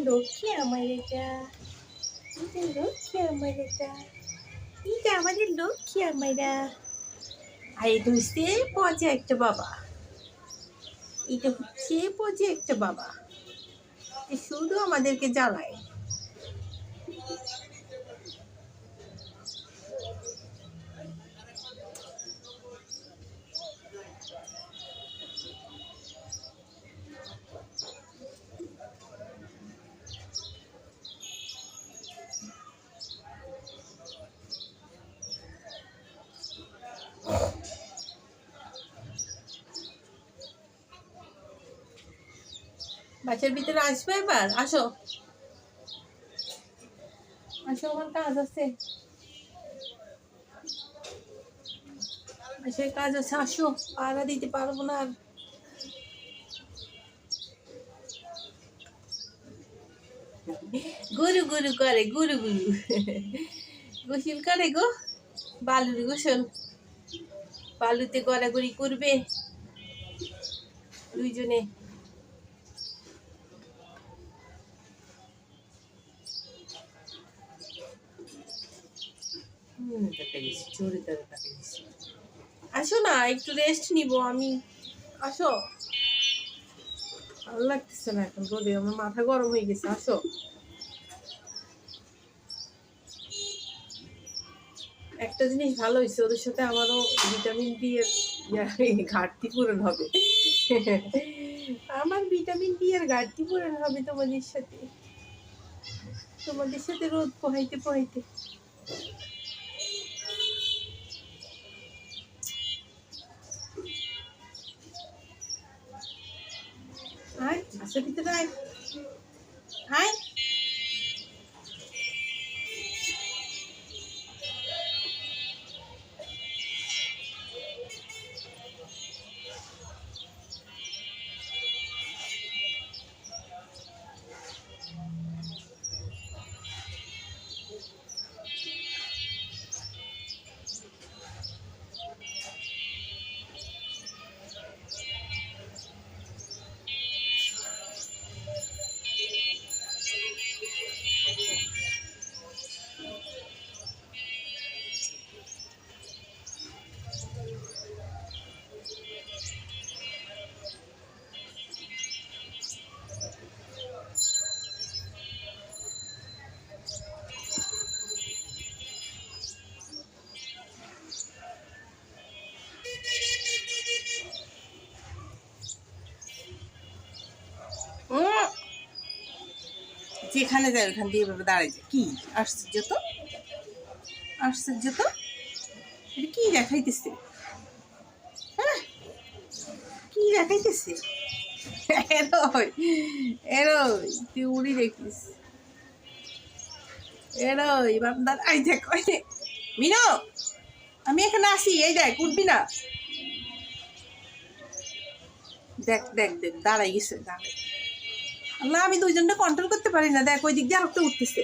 লক্ষ্মী আমার এটা লক্ষ্মী আমার এটা আমাদের লক্ষ্মী আমারা। আর এটা হচ্ছে পচে একটা বাবা, এটা হচ্ছে পচে একটা বাবা, শুধু আমাদেরকে জ্বালায়। বাচ্চার ভিতরে আসবে এবার, আসো আসো, আমার কাজ আছে, আসে কাজ আছে, আসো, পাড়া দিতে পারবো না আর। গুরু গুরু করে, গুরু গুরু গোসল করে গো, বালুর গোসল, বালুতে গড়াগড়ি করবে দুইজনে। আসো না, একটু রেস্ট নিব আমি, আসো। ভালো লাগতেছে না এখন রোদে, আমার মাথা গরম হয়ে গেছে, আসো। একটা জিনিস ভালো হয়েছে, ওদের সাথে আমারও ভিটামিন ডি এর ঘাটতি পূরণ হবে। আমার ভিটামিন ডি এর ঘাটতি পূরণ হবে তোমাদের সাথে রোদ পোহাইতে পোহাইতে। আয়, আচ্ছা ভিতরে আয়, আয়। যেখানে যায় ওখান দিয়ে এভাবে দাঁড়ায় যায়, কি আশ্চর্য তো, আশ্চর্য তো, এটা কি দেখাইতেছে, হ্যাঁ কি দেখাইতেছে, এরোই এরোই তুই উড়ি দেখিস, এরোই বান্দার। আই দেখ, ওই দেখ মিনো, আমি এখানে আসি, এই দেখ উঠবি না, দেখ দেখ দেখ দাঁড়াই গেছে, দাঁড়াই। আল্লাহ, আমি দুইজনটা কন্ট্রোল করতে পারি না, দেখ ওই দিক দিয়ে আরেকটা উঠতেছে।